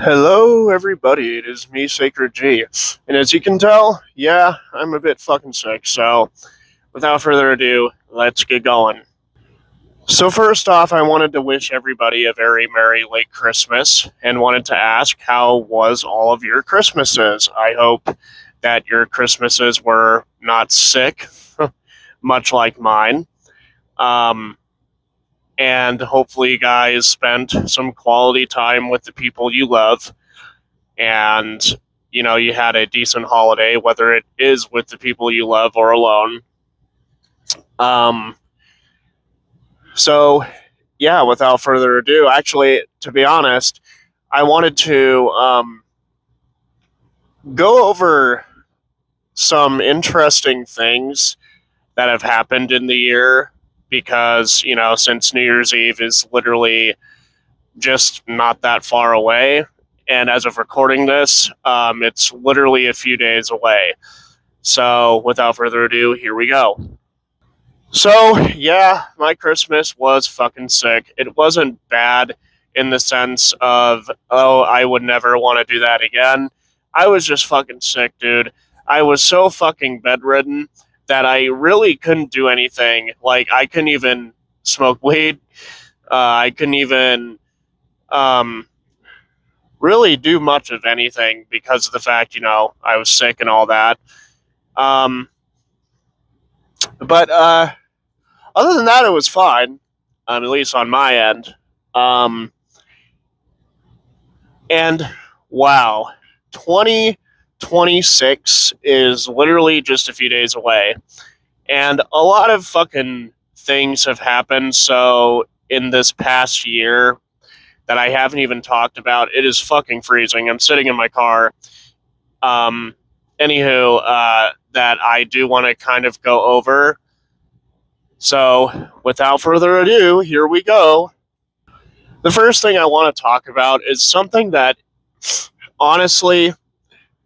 Hello, everybody. It is me, Sacred G. And as you can tell, yeah, I'm a bit fucking sick. So, without further ado, let's get going. So, first off, I wanted to wish everybody a very Merry late Christmas and wanted to ask how was all of your Christmases? I hope that your Christmases were not sick, much like mine. Um, and hopefully, you guys spent some quality time with the people you love and you had a decent holiday, whether it is with the people you love or alone. um so yeah, without further ado, actually, to be honest, I wanted to go over some interesting things that have happened in the year, because since New Year's Eve is literally just not that far away, and as of recording this, it's literally a few days away. So, without further ado, here we go. So, yeah, my Christmas was fucking sick. It wasn't bad in the sense of, oh, I would never want to do that again. I was just fucking sick, dude. I was so fucking bedridden that I really couldn't do anything. Like, I couldn't even smoke weed. I couldn't even um, really do much of anything because of the fact, I was sick and all that. Um, but other than that, it was fine, at least on my end. Um, and wow, 2026 is literally just a few days away. And a lot of fucking things have happened. So, in this past year that I haven't even talked about, it is fucking freezing. I'm sitting in my car. Um, that I do want to kind of go over. So, without further ado, here we go. The first thing I want to talk about is something that honestly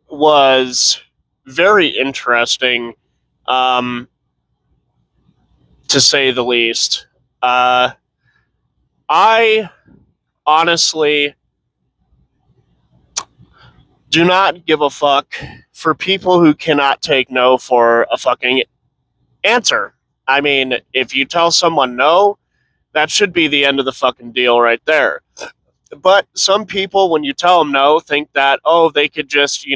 was very interesting, um, to say the least. I honestly do not give a fuck for people who cannot take no for a fucking answer. I mean, if you tell someone no, that should be the end of the fucking deal right there. But some people, when you tell them no, think that, oh, they could just,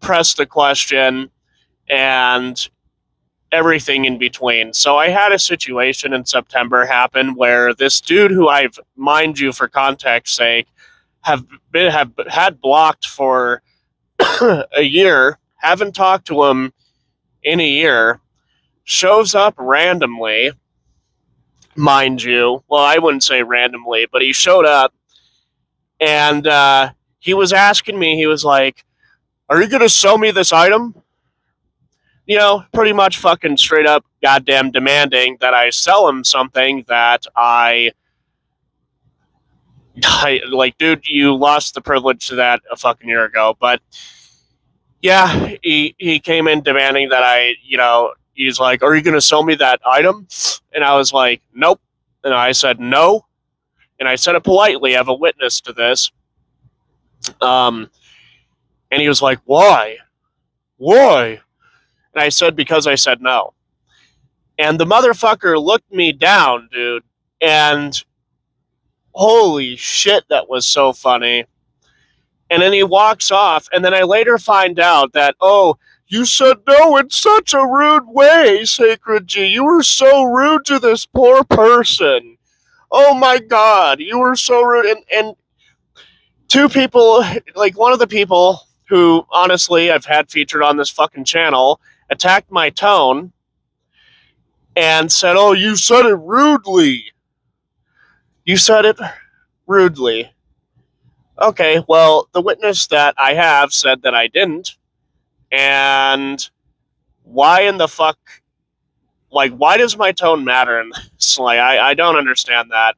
press the question and everything in between. So I had a situation in September happen where this dude, who I've, mind you, for context sake, have had blocked for a year, haven't talked to him in a year, shows up randomly, mind you. Well, I wouldn't say randomly, but he showed up, and he was asking me, he was like, "Are you going to sell me this item?" Pretty much fucking straight up goddamn demanding that I sell him something that I like, dude, you lost the privilege to that a fucking year ago. But yeah, he came in demanding that he's like, "Are you going to sell me that item?" And I was like, "Nope." And I said, "No." And I said it politely. I have a witness to this. Um, and he was like, "Why? Why?" And I said, "Because I said no." And the motherfucker looked me down, dude. And holy shit, that was so funny. And then he walks off, and then I later find out that, oh, you said no in such a rude way, Sacred G. You were so rude to this poor person. Oh my god, you were so rude. And two people, like one of the people who, honestly, I've had featured on this fucking channel, attacked my tone and said, "Oh, you said it rudely. You said it rudely." Okay, well, the witness that I have said that I didn't. And why in the fuck? Like, why does my tone matter in this? Like, I don't understand that.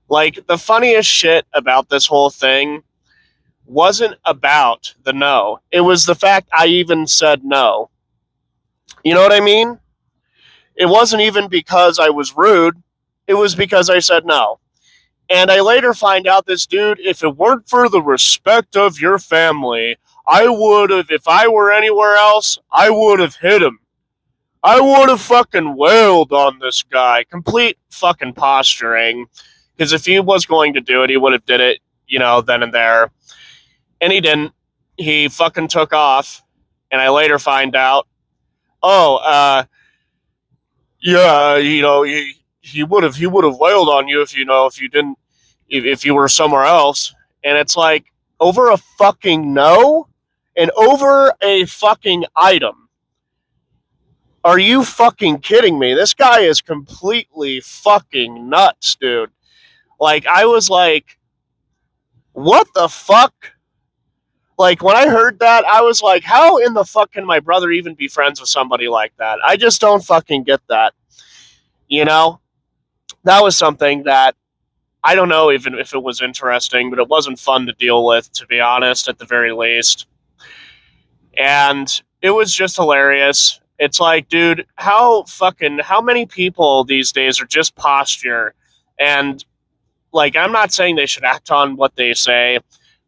Like, the funniest shit about this whole thing wasn't about the no. It was the fact I even said no. You know what I mean? It wasn't even because I was rude. It was because I said no. And I later find out this dude, if it weren't for the respect of your family, I would have, if I were anywhere else, I would have hit him. I would have fucking wailed on this guy. Complete fucking posturing. Because if he was going to do it, he would have did it, then and there. And he didn't. He fucking took off. And I later find out, oh, yeah, he would have wailed on you if you didn't, if you were somewhere else. And it's like, over a fucking no and over a fucking item. Are you fucking kidding me? This guy is completely fucking nuts, dude. Like, I was like, what the fuck? Like, when I heard that, I was like, how in the fuck can my brother even be friends with somebody like that? I just don't fucking get that. That was something that I don't know even if it was interesting, but it wasn't fun to deal with, to be honest, at the very least. And it was just hilarious. It's like, dude, how many people these days are just posture? And, like, I'm not saying they should act on what they say,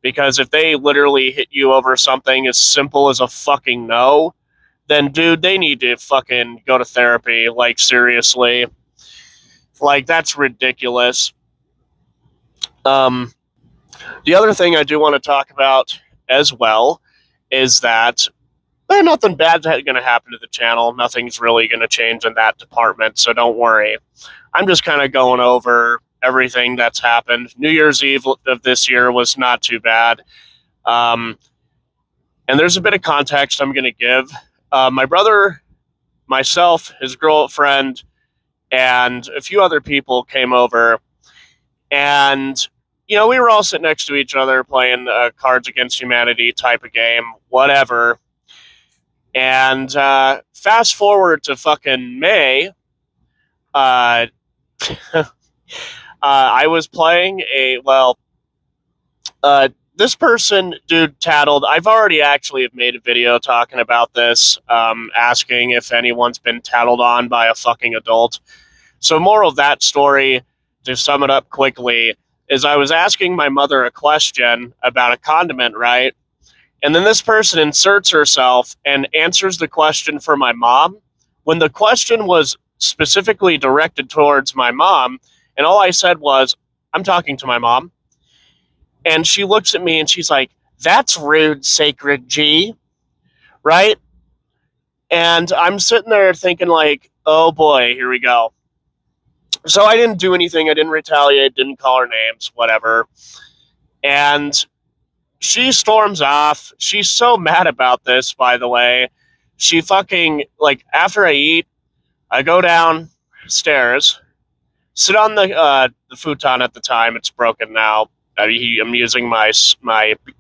because if they literally hit you over something as simple as a fucking no, then, dude, they need to fucking go to therapy. Like, seriously. Like, that's ridiculous. The other thing I do want to talk about as well is that nothing bad's going to happen to the channel. Nothing's really going to change in that department, so don't worry. I'm just kind of going over everything that's happened. New Year's Eve of this year was not too bad. And there's a bit of context I'm going to give. My brother, myself, his girlfriend, and a few other people came over, and we were all sitting next to each other playing Cards Against Humanity type of game, whatever. And fast forward to fucking May, I was playing this person, dude, tattled. I've already actually made a video talking about this, asking if anyone's been tattled on by a fucking adult. So moral of that story, to sum it up quickly, is I was asking my mother a question about a condiment, right? And then this person inserts herself and answers the question for my mom, when the question was specifically directed towards my mom, and all I said was, I'm talking to my mom. And she looks at me and she's like, that's rude, Sacred G, right? And I'm sitting there thinking like, oh boy, here we go. So I didn't do anything. I didn't retaliate, didn't call her names, whatever. And she storms off. She's so mad about this, by the way. She fucking, like, after I eat, I go downstairs, sit on the futon at the time. It's broken now. I'm using my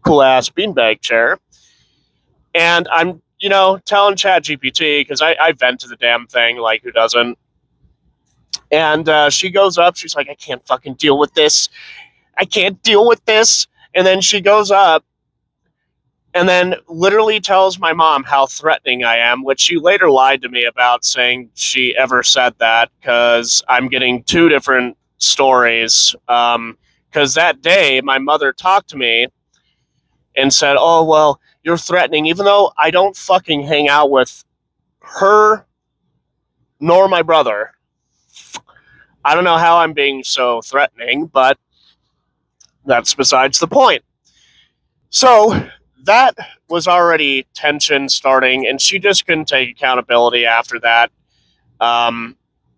cool-ass beanbag chair. And I'm, telling ChatGPT, because I vent to the damn thing, like, who doesn't? And she goes up. She's like, I can't fucking deal with this. I can't deal with this. And then she goes up and then literally tells my mom how threatening I am, which she later lied to me about, saying she ever said that, because I'm getting two different stories. Because that day, my mother talked to me and said, oh, well, you're threatening, even though I don't fucking hang out with her nor my brother. I don't know how I'm being so threatening, but that's besides the point. So that was already tension starting, and she just couldn't take accountability after that.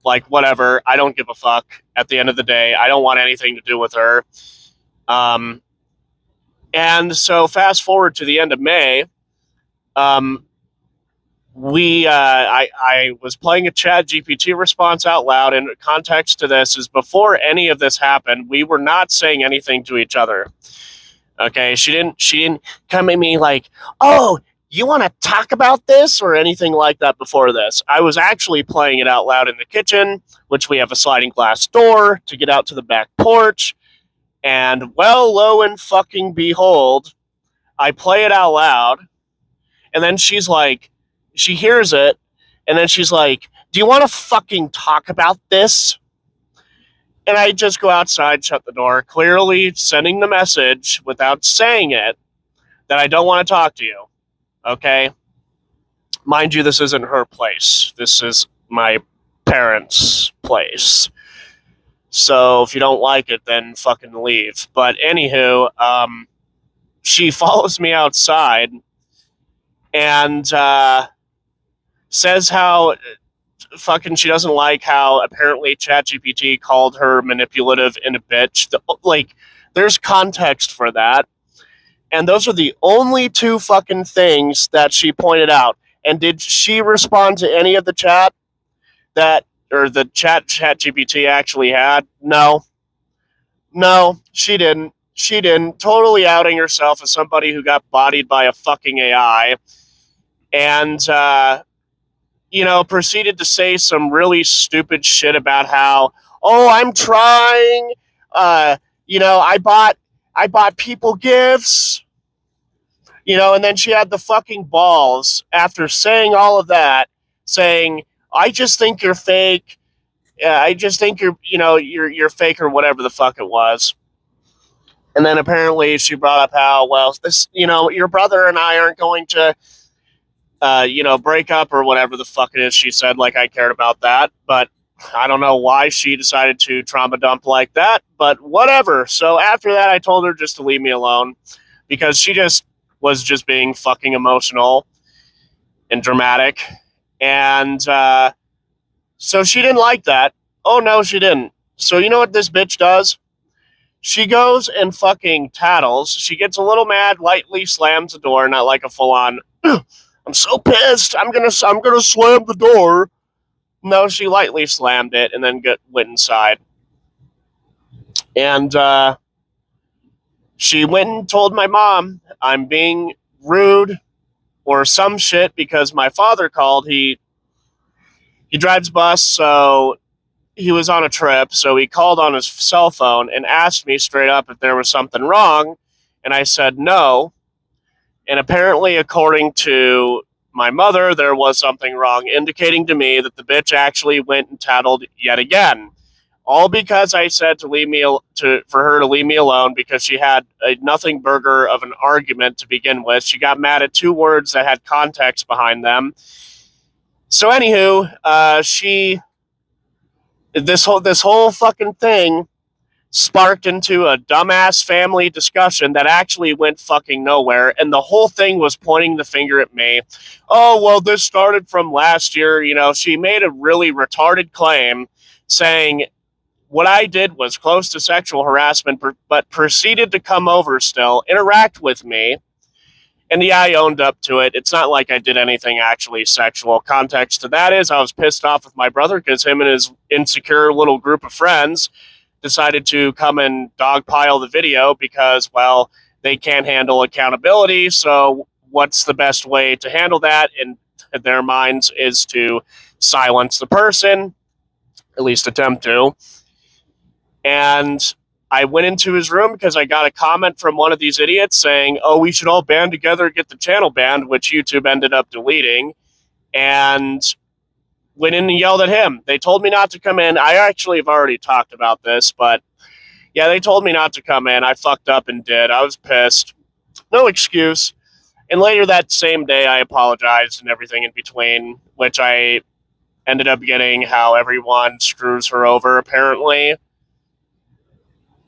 Like, whatever, I don't give a fuck. At the end of the day, I don't want anything to do with her. And so fast forward to the end of May, I was playing a ChatGPT response out loud, and context to this is, before any of this happened, we were not saying anything to each other. Okay, she didn't come at me like, oh, you want to talk about this, or anything like that before this. I was actually playing it out loud in the kitchen, which we have a sliding glass door to get out to the back porch. And, well, lo and fucking behold, I play it out loud, and then she's like, she hears it, and then she's like, do you want to fucking talk about this? And I just go outside, shut the door, clearly sending the message without saying it that I don't want to talk to you. Okay? Mind you, this isn't her place. This is my parents' place. So if you don't like it, then fucking leave. But anywho, she follows me outside and says how fucking she doesn't like how apparently ChatGPT called her manipulative and a bitch. Like, there's context for that. And those are the only two fucking things that she pointed out. And did she respond to any of the chat that, or the chat GPT actually had? No. No, she didn't. She didn't. Totally outing herself as somebody who got bodied by a fucking AI. And, proceeded to say some really stupid shit about how, oh, I'm trying. I bought people gifts. And then she had the fucking balls after saying all of that, saying, I just think you're fake. I just think you're fake or whatever the fuck it was. And then apparently she brought up how, well, this, your brother and I aren't going to, break up or whatever the fuck it is she said, like I cared about that. But I don't know why she decided to trauma dump like that, but whatever. So after that, I told her just to leave me alone because she just was just being fucking emotional and dramatic. And so she didn't like that. Oh, no, she didn't. So you know what this bitch does? She goes and fucking tattles. She gets a little mad, lightly slams the door, not like a full on, I'm so pissed. I'm gonna slam the door. No, she lightly slammed it and then went inside. And she went and told my mom I'm being rude or some shit because my father called. He drives bus, so he was on a trip, so he called on his cell phone and asked me straight up if there was something wrong, and I said no. And apparently, according to my mother, there was something wrong, indicating to me that the bitch actually went and tattled yet again. All because I said for her to leave me alone because she had a nothing burger of an argument to begin with. She got mad at two words that had context behind them. So anywho, this whole fucking thing sparked into a dumbass family discussion that actually went fucking nowhere, and the whole thing was pointing the finger at me. Oh, well, this started from last year. She made a really retarded claim saying what I did was close to sexual harassment, but proceeded to come over still, interact with me. And yeah, I owned up to it. It's not like I did anything actually sexual. Context to that is I was pissed off with my brother because him and his insecure little group of friends decided to come and dogpile the video because, well, they can't handle accountability. So what's the best way to handle that in their minds is to silence the person, at least attempt to. And I went into his room because I got a comment from one of these idiots saying, oh, we should all band together and get the channel banned, which YouTube ended up deleting, and went in and yelled at him. They told me not to come in. I actually have already talked about this, but yeah, they told me not to come in. I fucked up and did. I was pissed. No excuse. And later that same day, I apologized and everything in between, which I ended up getting how everyone screws her over, apparently.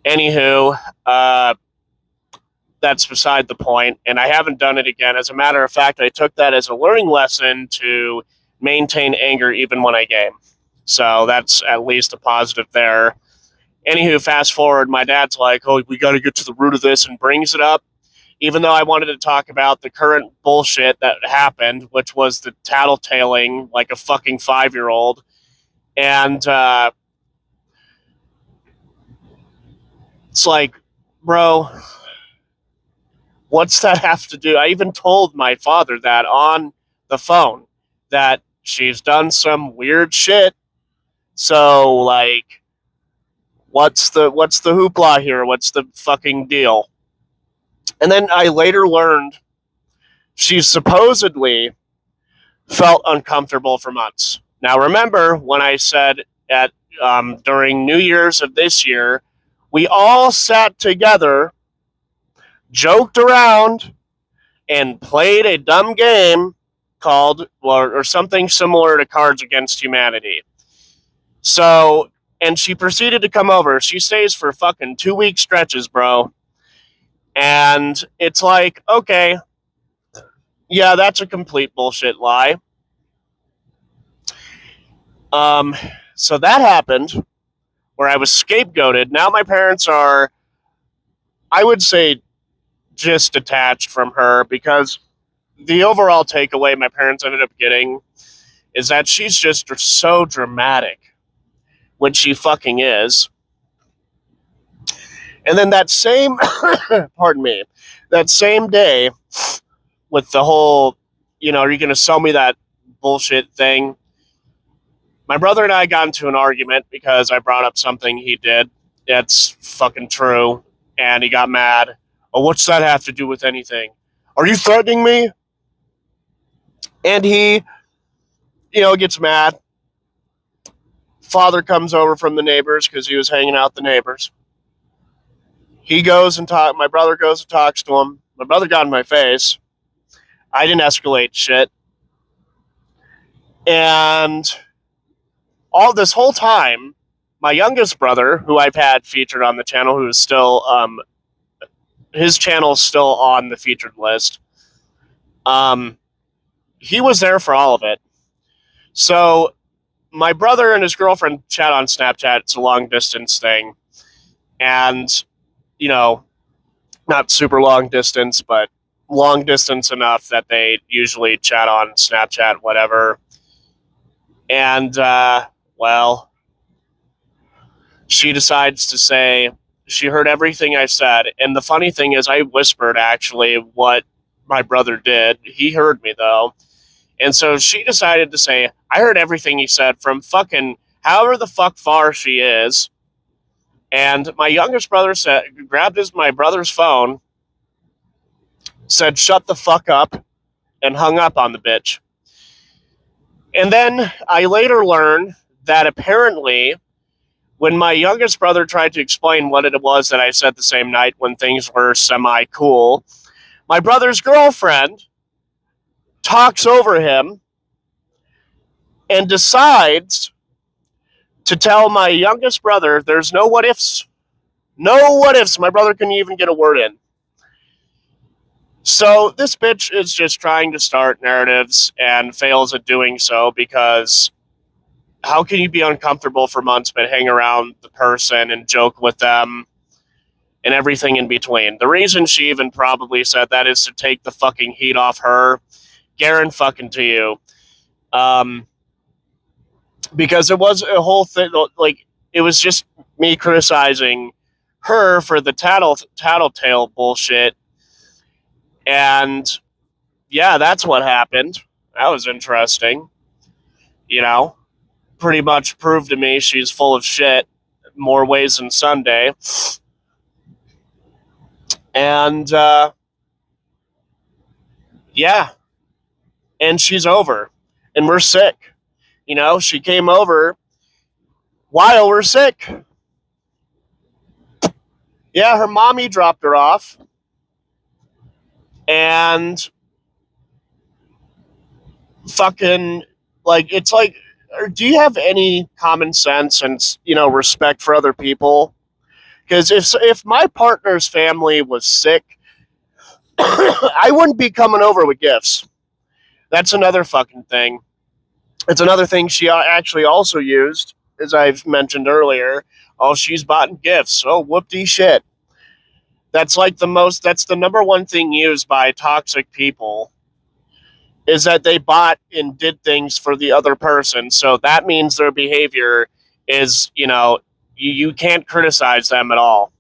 Anywho, that's beside the point, and I haven't done it again. As a matter of fact, I took that as a learning lesson to maintain anger even when I game. So that's at least a positive there. Anywho, fast forward, my dad's like, oh, we got to get to the root of this, and brings it up, even though I wanted to talk about the current bullshit that happened, which was the tattletaling like a fucking 5-year-old. And it's like, bro, what's that have to do? I even told my father that on the phone, that she's done some weird shit. So, like, what's the hoopla here? What's the fucking deal? And then I later learned she supposedly felt uncomfortable for months. Now, remember when I said during New Year's of this year, we all sat together, joked around, and played a dumb game called, or something similar to Cards Against Humanity. So, and she proceeded to come over. She stays for fucking 2 week stretches, bro. And it's like, okay, yeah, that's a complete bullshit lie. So that happened where I was scapegoated. Now my parents are, I would say, just detached from her because the overall takeaway my parents ended up getting is that she's just so dramatic, which she fucking is. And then that same, pardon me, that same day with the whole, are you going to sell me that bullshit thing? My brother and I got into an argument because I brought up something he did. That's fucking true. And he got mad. Oh, what's that have to do with anything? Are you threatening me? And he, gets mad. Father comes over from the neighbors because he was hanging out with the neighbors. He goes and my brother goes and talks to him. My brother got in my face. I didn't escalate shit. And all this whole time, my youngest brother, who I've had featured on the channel, who is still, his channel is still on the featured list. He was there for all of it. So my brother and his girlfriend chat on Snapchat. It's a long distance thing. And, not super long distance, but long distance enough that they usually chat on Snapchat, whatever. And, she decides to say she heard everything I said. And the funny thing is, I whispered actually what my brother did. He heard me, though. And so she decided to say, I heard everything he said from fucking however the fuck far she is. And my youngest brother grabbed my brother's phone, said, shut the fuck up, and hung up on the bitch. And then I later learned that apparently when my youngest brother tried to explain what it was that I said the same night when things were semi-cool, my brother's girlfriend talks over him and decides to tell my youngest brother there's no what ifs. No what ifs. My brother couldn't even get a word in. So this bitch is just trying to start narratives and fails at doing so because how can you be uncomfortable for months but hang around the person and joke with them and everything in between? The reason she even probably said that is to take the fucking heat off her. Garen fucking to you. Because it was a whole thing, like, it was just me criticizing her for the tattletale bullshit. And, yeah, that's what happened. That was interesting. Pretty much proved to me she's full of shit more ways than Sunday. And, yeah. And she's over. And we're sick. She came over while we're sick. Yeah, her mommy dropped her off. And fucking, like, it's like, do you have any common sense and, respect for other people? Because if my partner's family was sick, I wouldn't be coming over with gifts. That's another fucking thing. It's another thing she actually also used, as I've mentioned earlier. Oh, she's bought gifts. Oh, whoop-de shit. That's the number one thing used by toxic people, is that they bought and did things for the other person. So that means their behavior is, you can't criticize them at all.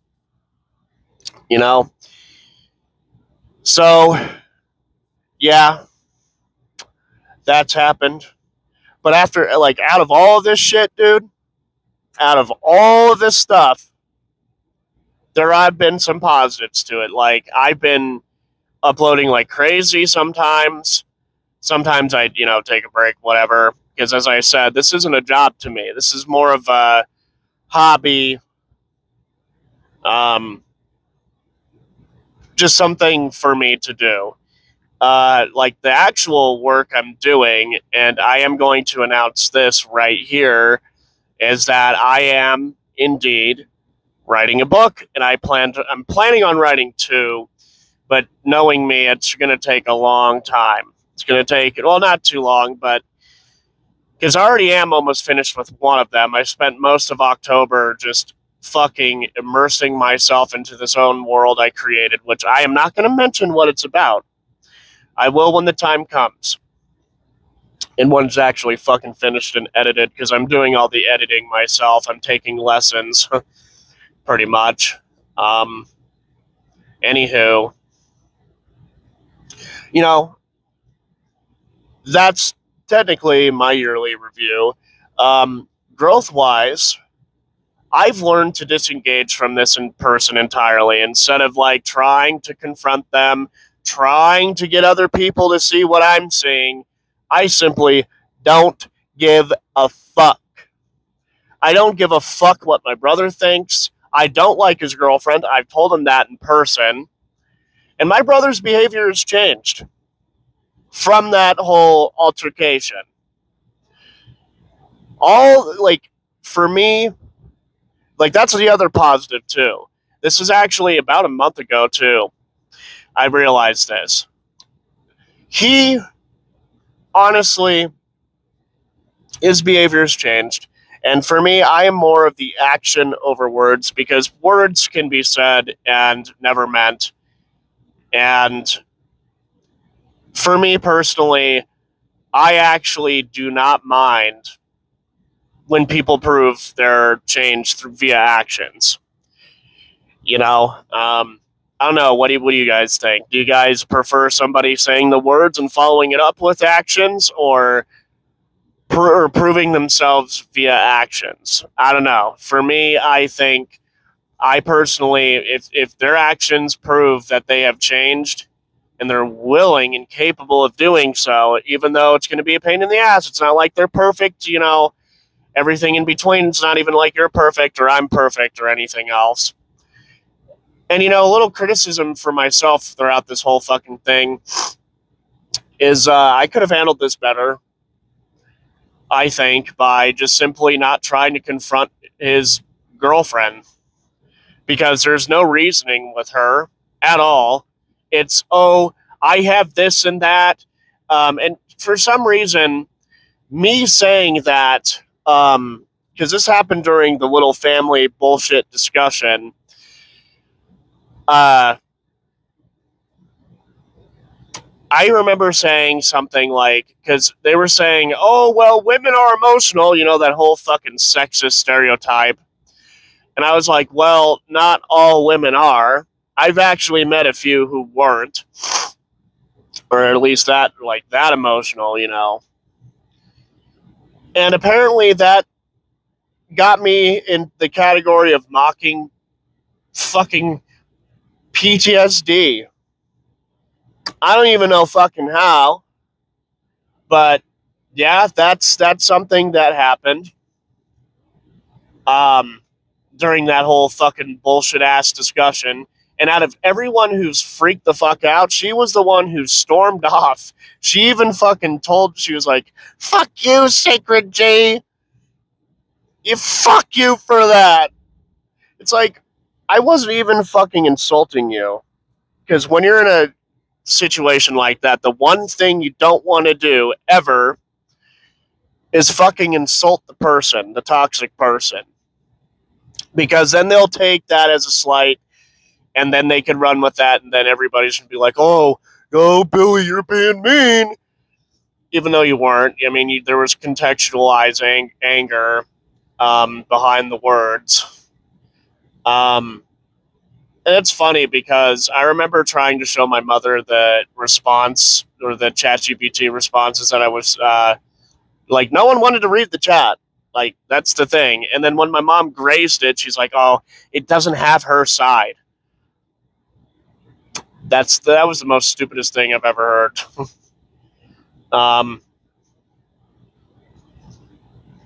So, yeah, that's happened. But after, out of all of this shit, dude, out of all of this stuff, there have been some positives to it. Like, I've been uploading like crazy sometimes. Sometimes I, take a break, whatever. because, as I said, this isn't a job to me. This is more of a hobby, um, just something for me to do. Like the actual work I'm doing, and I am going to announce this right here, is that I am indeed writing a book, and I'm planning on writing two, but knowing me, it's going to take a long time. It's going to take, well, not too long, but because I already am almost finished with one of them. I spent most of October just fucking immersing myself into this own world I created, which I am not going to mention what it's about. I will when the time comes. And one's actually fucking finished and edited because I'm doing all the editing myself. I'm taking lessons, pretty much. Um, Anywho, you know, that's technically my yearly review. Growth wise, I've learned to disengage from this in person entirely instead of like trying to confront them, trying to get other people to see what I'm seeing. I simply don't give a fuck. I don't give a fuck what my brother thinks. I don't like his girlfriend. I've told him that in person. And my brother's behavior has changed from that whole altercation. All, like, for me, like, that's the other positive, too. This was actually about a month ago, too. I realized this. He, honestly, his behavior has changed. And for me, I am more of the action over words because words can be said and never meant. And for me personally, I actually do not mind when people prove their change through via actions. You know, I don't know. What do you guys think? Do you guys prefer somebody saying the words and following it up with actions, or proving themselves via actions? I don't know. For me, I think I personally, if their actions prove that they have changed and they're willing and capable of doing so, even though it's going to be a pain in the ass, it's not like they're perfect. Everything in between. It's not even like you're perfect or I'm perfect or anything else. And a little criticism for myself throughout this whole fucking thing is I could have handled this better. I think by just simply not trying to confront his girlfriend because there's no reasoning with her at all. It's, oh, I have this and that. And for some reason, me saying that, because this happened during the little family bullshit discussion, uh, I remember saying something like, because they were saying, oh, well, women are emotional, that whole fucking sexist stereotype. And I was like, well, not all women are. I've actually met a few who weren't, or at least that emotional. And apparently that got me in the category of mocking fucking PTSD. I don't even know fucking how, but yeah, that's something that happened. Um, During that whole fucking bullshit ass discussion. And out of everyone who's freaked the fuck out, she was the one who stormed off. She even fucking she was like, fuck you, Sacred J. You fuck you for that. It's like, I wasn't even fucking insulting you. Because when you're in a situation like that, the one thing you don't want to do ever is fucking insult the person, the toxic person. Because then they'll take that as a slight and then they could run with that, and then everybody's gonna be like, "Oh, Billy, you're being mean," even though you weren't. I mean, there was contextualizing anger behind the words. Um, and it's funny because I remember trying to show my mother the response or the ChatGPT responses that I was like, no one wanted to read the chat. Like, that's the thing. And then when my mom grazed it, she's like, "Oh, it doesn't have her side." That was the most stupidest thing I've ever heard. um,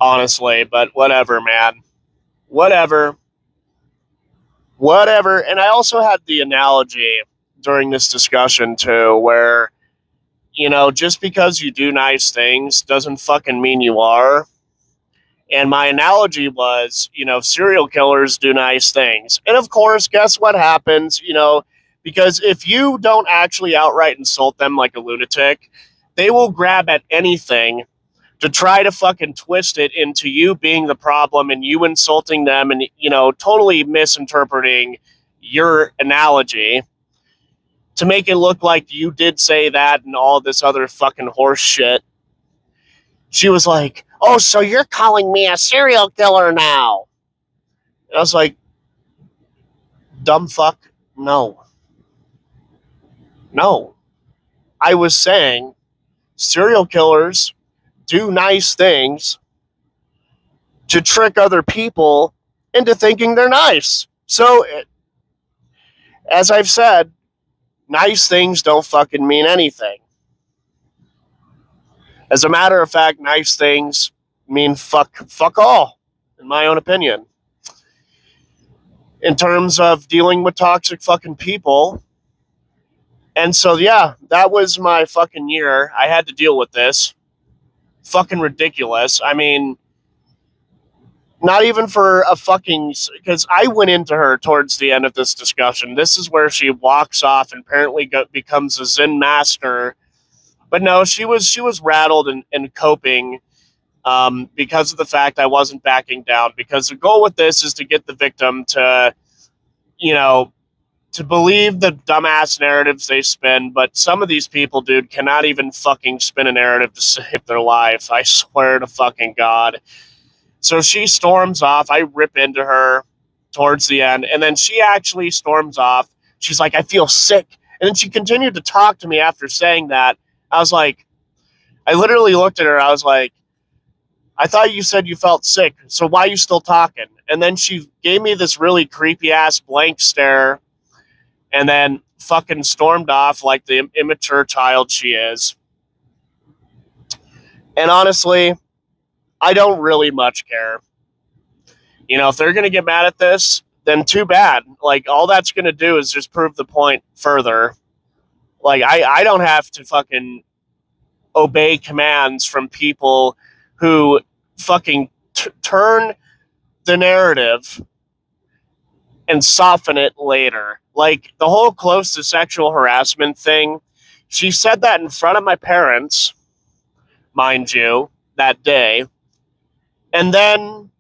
honestly, but whatever, man. Whatever. Whatever. And I also had the analogy during this discussion, too, where, just because you do nice things doesn't fucking mean you are. And my analogy was, serial killers do nice things. And of course, guess what happens? Because if you don't actually outright insult them like a lunatic, they will grab at anything to try to fucking twist it into you being the problem and you insulting them and, totally misinterpreting your analogy to make it look like you did say that and all this other fucking horse shit. She was like, "Oh, so you're calling me a serial killer now?" And I was like, "Dumb fuck, no. No. I was saying serial killers do nice things to trick other people into thinking they're nice. So, as I've said, nice things don't fucking mean anything. As a matter of fact, nice things mean fuck all, in my own opinion. In terms of dealing with toxic fucking people. And so, yeah, that was my fucking year. I had to deal with this. Fucking ridiculous. I mean, not even for a fucking. Because I went into her towards the end of this discussion. This is where she walks off and apparently becomes a Zen master. But no, she was rattled and coping because of the fact I wasn't backing down. Because the goal with this is to get the victim to, you know, to believe the dumbass narratives they spin, but some of these people, dude, cannot even fucking spin a narrative to save their life. I swear to fucking God. So she storms off. I rip into her towards the end, and then she actually storms off. She's like, "I feel sick." And then she continued to talk to me after saying that. I was like, I literally looked at her. I was like, "I thought you said you felt sick, so why are you still talking?" And then she gave me this really creepy ass blank stare and then fucking stormed off like the immature child she is. And honestly, I don't really much care. If they're going to get mad at this, then too bad. Like, all that's going to do is just prove the point further. Like, I don't have to fucking obey commands from people who fucking turn the narrative and soften it later. Like, the whole close to sexual harassment thing, she said that in front of my parents, mind you, that day. And then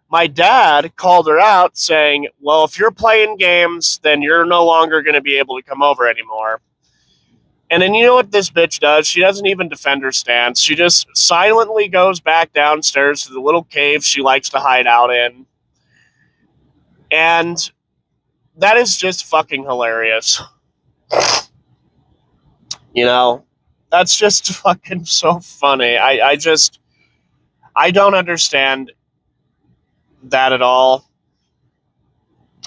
my dad called her out saying, "Well, if you're playing games, then you're no longer going to be able to come over anymore." And then you know what this bitch does? She doesn't even defend her stance. She just silently goes back downstairs to the little cave she likes to hide out in. And that is just fucking hilarious. You know, that's just fucking so funny. I don't understand that at all.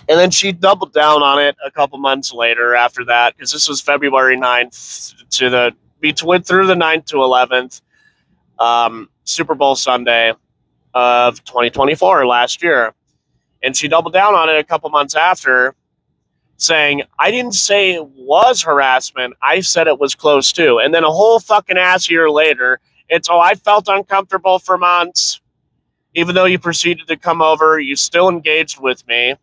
And then she doubled down on it a couple months later after that, because this was February 9th to the between through the 9th to 11th, Super Bowl Sunday of 2024 last year. And she doubled down on it a couple months after, saying, "I didn't say it was harassment. I said it was close to." And then a whole fucking ass year later, it's, "Oh, I felt uncomfortable for months. Even though you proceeded to come over, you still engaged with me.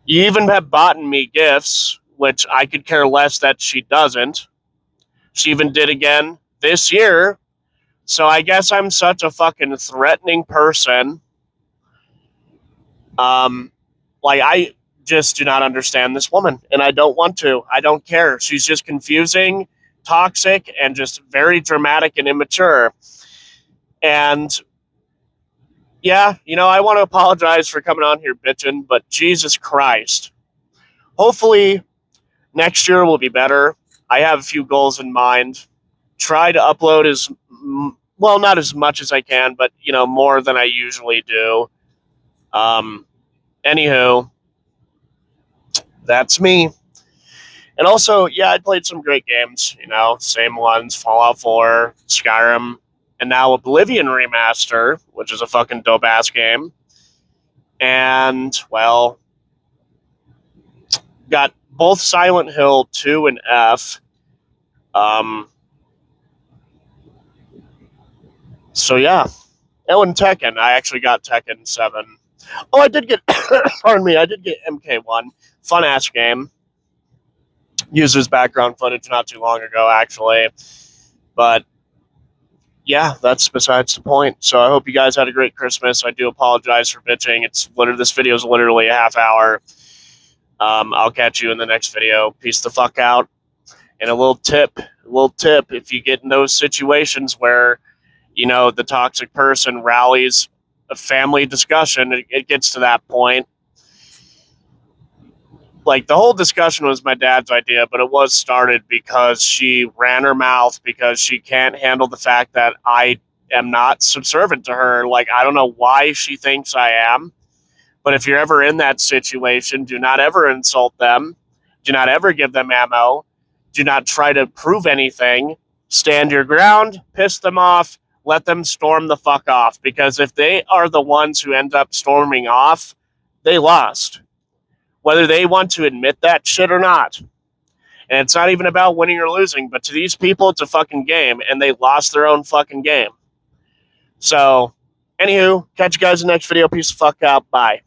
You even have bought me gifts," which I could care less that she doesn't. She even did again this year. So I guess I'm such a fucking threatening person. Um, I just do not understand this woman, and I don't want to. I don't care. She's just confusing, toxic, and just very dramatic and immature. And yeah, I want to apologize for coming on here bitching, but Jesus Christ. Hopefully, next year will be better. I have a few goals in mind. Try to upload well, not as much as I can, but more than I usually do. Um, Anywho, that's me. And also, yeah, I played some great games. Same ones: Fallout 4, Skyrim, and now Oblivion Remaster, which is a fucking dope ass game. And, well, got both Silent Hill 2 and F. So yeah. Oh, and Tekken. I actually got Tekken 7. Oh, I did get, pardon me, I did get MK1. Fun ass game. Used as background footage not too long ago, actually. But yeah, that's besides the point. So I hope you guys had a great Christmas. I do apologize for bitching. This video is literally a half hour. I'll catch you in the next video. Peace the fuck out. And a little tip, if you get in those situations where, you know, the toxic person rallies a family discussion, it gets to that point. Like, the whole discussion was my dad's idea, but it was started because she ran her mouth because she can't handle the fact that I am not subservient to her. Like, I don't know why she thinks I am, but if you're ever in that situation, do not ever insult them. Do not ever give them ammo. Do not try to prove anything. Stand your ground, piss them off, let them storm the fuck off. Because if they are the ones who end up storming off, they lost. Whether they want to admit that shit or not. And it's not even about winning or losing, but to these people, it's a fucking game, and they lost their own fucking game. So, anywho, catch you guys in the next video. Peace the fuck out. Bye.